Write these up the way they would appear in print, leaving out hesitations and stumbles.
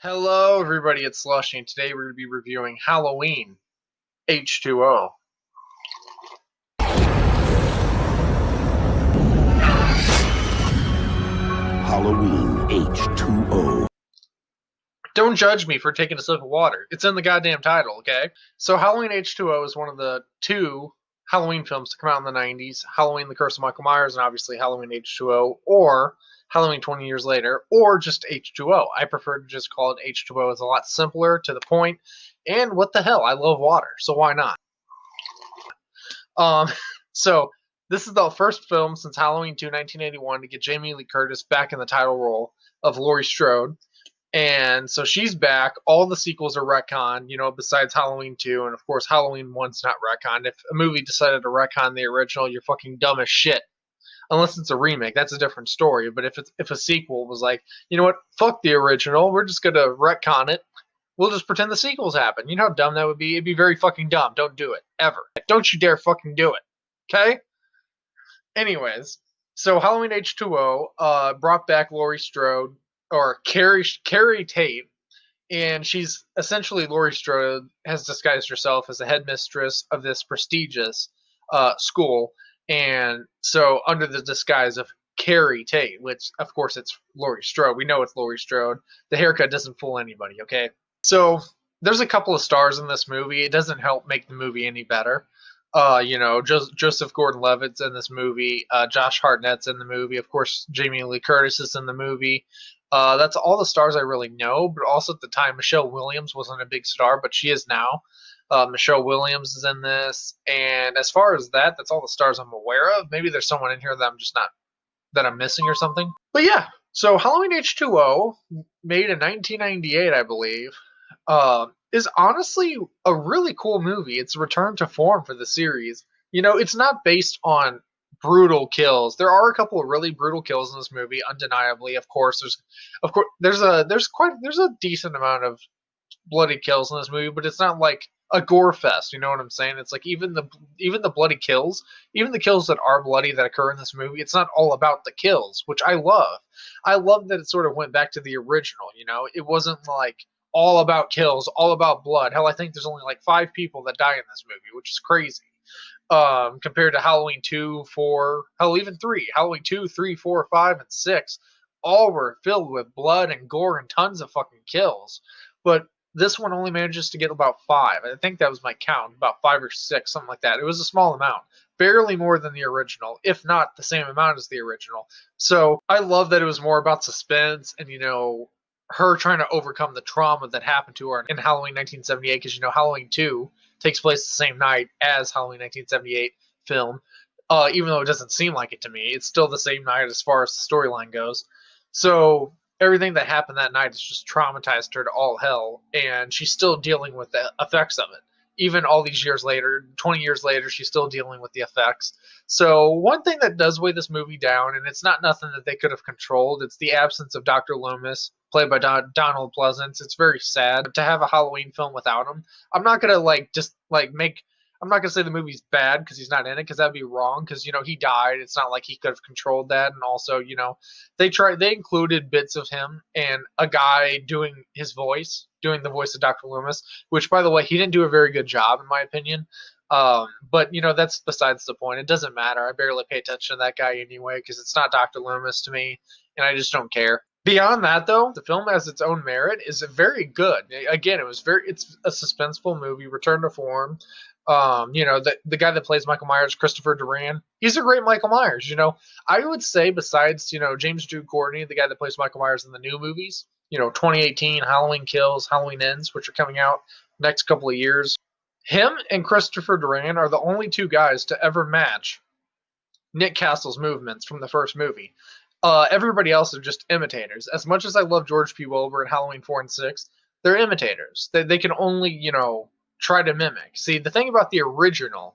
Hello, everybody. It's SLUSHIE, and today we're going to be reviewing Halloween H20. Halloween H20. Don't judge me for taking a sip of water. It's in the goddamn title, okay? So, Halloween H20 is one of the two Halloween films to come out in the 90s: Halloween The Curse of Michael Myers, and obviously Halloween H20, or Halloween 20 years later, or just H20. I prefer to just call it H20. It's a lot simpler, to the point, and what the hell? I love water, so why not? Um, so this is the first film since Halloween 2, 1981, to get Jamie Lee Curtis back in the title role of Laurie Strode. And so she's back. All the sequels are retconned, besides Halloween 2, and of course Halloween 1's not retconned. If a movie decided to retcon the original, you're fucking dumb as shit. Unless it's a remake, that's a different story. But if a sequel was like, you know what, fuck the original, we're just gonna retcon it. We'll just pretend the sequels happen. You know how dumb that would be? It'd be very fucking dumb. Don't do it. Ever. Don't you dare fucking do it. Okay? Anyways, so Halloween H20 brought back Laurie Strode, or Carrie Tate, and she's essentially Laurie Strode has disguised herself as the headmistress of this prestigious school, and so under the disguise of Carrie Tate, which of course it's Laurie Strode. We know it's Laurie Strode. The haircut doesn't fool anybody, okay? So there's a couple of stars in this movie. It doesn't help make the movie any better. Joseph Gordon-Levitt's in this movie. Josh Hartnett's in the movie. Of course, Jamie Lee Curtis is in the movie. That's all the stars I really know. But also at the time, Michelle Williams wasn't a big star, but she is now. Michelle Williams is in this. And as far as that's all the stars I'm aware of. Maybe there's someone in here that I'm missing or something. But yeah, so Halloween H20, made in 1998, I believe, is honestly a really cool movie. It's a return to form for the series. It's not based on brutal kills. There are a couple of really brutal kills in this movie, undeniably. Of course, there's a decent amount of bloody kills in this movie, but it's not like a gore fest. You know what I'm saying? It's like even the bloody kills, even the kills that are bloody that occur in this movie, it's not all about the kills, which I love. I love that it sort of went back to the original. It wasn't like all about kills, all about blood. Hell, I think there's only like 5 people that die in this movie, which is crazy. Compared to Halloween 2, 4, hell, even 3. Halloween 2, 3, 4, 5, and 6 all were filled with blood and gore and tons of fucking kills. But this one only manages to get about 5. I think that was my count, about 5 or 6, something like that. It was a small amount, barely more than the original, if not the same amount as the original. So I love that it was more about suspense and, her trying to overcome the trauma that happened to her in Halloween 1978, because, Halloween 2 takes place the same night as Halloween 1978 film. Even though it doesn't seem like it to me, it's still the same night as far as the storyline goes. So everything that happened that night has just traumatized her to all hell, and she's still dealing with the effects of it. Even all these years later, 20 years later, she's still dealing with the effects. So one thing that does weigh this movie down, and it's not nothing that they could have controlled, it's the absence of Dr. Loomis, played by Donald Pleasance. It's very sad to have a Halloween film without him. I'm not gonna I'm not gonna say the movie's bad because he's not in it, because that'd be wrong. Because he died. It's not like he could have controlled that. And also, they included bits of him and a guy doing the voice of Dr. Loomis, which, by the way, he didn't do a very good job in my opinion. But that's besides the point. It doesn't matter. I barely pay attention to that guy anyway because it's not Dr. Loomis to me, and I just don't care. Beyond that, though, the film has its own merit. Is very good. Again, it's a suspenseful movie, return to form. The guy that plays Michael Myers, Christopher Duran, he's a great Michael Myers. I would say besides James Jude Courtney, the guy that plays Michael Myers in the new movies, 2018 Halloween Kills, Halloween Ends, which are coming out next couple of years, him and Christopher Duran are the only 2 guys to ever match Nick Castle's movements from the first movie. Everybody else are just imitators. As much as I love George P. Wilbur in Halloween 4 and 6, they're imitators. They can only, try to mimic. See, the thing about the original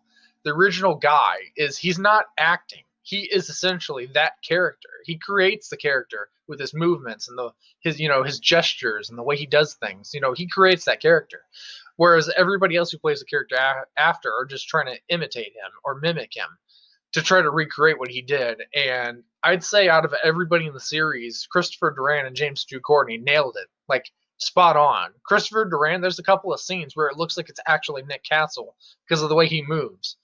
guy is he's not acting. He is essentially that character. He creates the character with his movements and his gestures and the way he does things. He creates that character. Whereas everybody else who plays the character after are just trying to imitate him or mimic him to try to recreate what he did. And I'd say out of everybody in the series, Christopher Duran and James Jude Courtney nailed it. Like, spot on. Christopher Durant, there's a couple of scenes where it looks like it's actually Nick Castle because of the way he moves.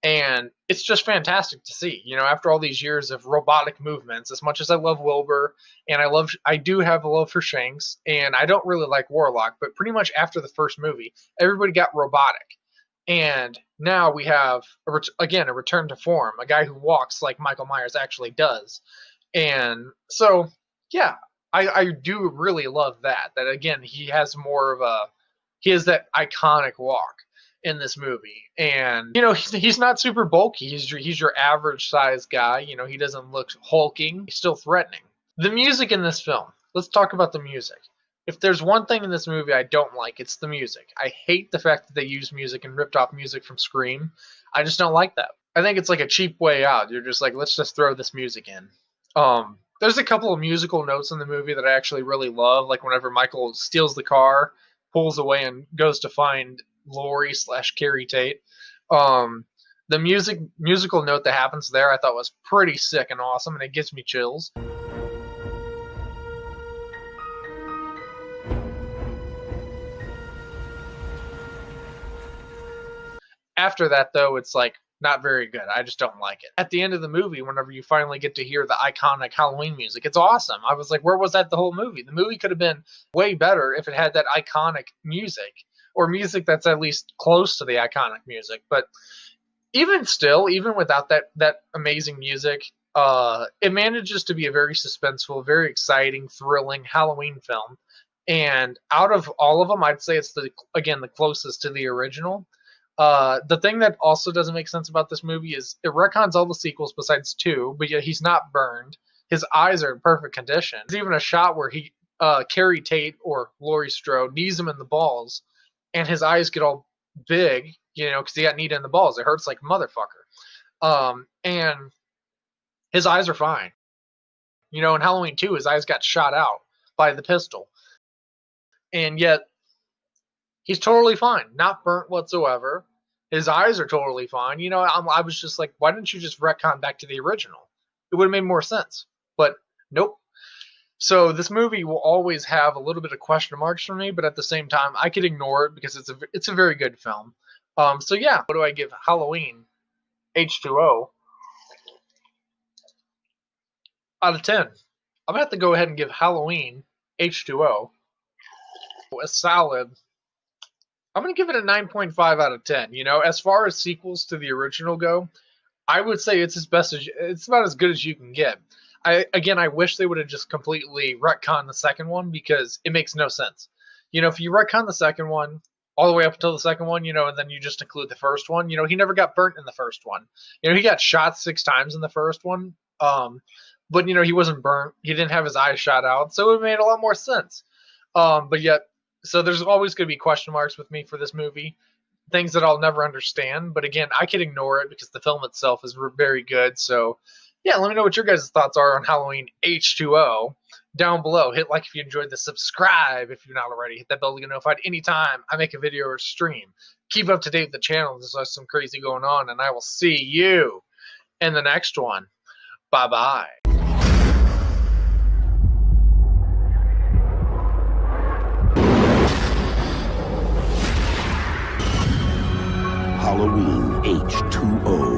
And it's just fantastic to see, after all these years of robotic movements. As much as I love Wilbur, and I do have a love for Shanks, and I don't really like Warlock, but pretty much after the first movie, everybody got robotic. And now we have, again, a return to form, a guy who walks like Michael Myers actually does. And so, yeah, I do really love that again, he has that iconic walk in this movie. And he's not super bulky, he's your average size guy. He doesn't look hulking, he's still threatening. The music in this film, let's talk about the music. If there's one thing in this movie I don't like, it's the music. I hate the fact that they use music and ripped off music from Scream. I just don't like that. I think it's like a cheap way out. You're just like, let's just throw this music in. There's a couple of musical notes in the movie that I actually really love, like whenever Michael steals the car, pulls away, and goes to find Laurie / Carrie Tate. The musical note that happens there I thought was pretty sick and awesome, and it gives me chills. After that, though, it's like not very good. I just don't like it. At the end of the movie, whenever you finally get to hear the iconic Halloween music, it's awesome. I was like, where was that the whole movie? The movie could have been way better if it had that iconic music, or music that's at least close to the iconic music. But even still, even without that amazing music, it manages to be a very suspenseful, very exciting, thrilling Halloween film. And out of all of them, I'd say it's the closest to the original. The thing that also doesn't make sense about this movie is it retcons all the sequels besides 2, but yet he's not burned. His eyes are in perfect condition. There's even a shot where Carrie Tate or Laurie Strode knees him in the balls, and his eyes get all big, because he got kneed in the balls. It hurts like a motherfucker. And his eyes are fine. In Halloween 2, his eyes got shot out by the pistol. And yet, he's totally fine, not burnt whatsoever. His eyes are totally fine. I was just like, why didn't you just retcon back to the original? It would have made more sense. But nope. So this movie will always have a little bit of question marks for me, but at the same time, I could ignore it because it's a very good film. So yeah, what do I give Halloween H20 out of 10? I'm gonna have to go ahead and give Halloween H20 a solid. I'm going to give it a 9.5 out of 10. As far as sequels to the original go, I would say it's about as good as you can get. I wish they would have just completely retconned the second one, because it makes no sense. If you retcon the second one all the way up until the second one, and then you just include the first one, he never got burnt in the first one. He got shot 6 times in the first one, but he wasn't burnt. He didn't have his eyes shot out, so it made a lot more sense. But yet, so there's always going to be question marks with me for this movie, things that I'll never understand. But again, I can ignore it because the film itself is very good. So yeah, let me know what your guys' thoughts are on Halloween H20 down below. Hit like if you enjoyed this, subscribe if you're not already, hit that bell to get notified anytime I make a video or stream. Keep up to date with the channel. There's some crazy going on, and I will see you in the next one. Bye-bye. Halloween H20.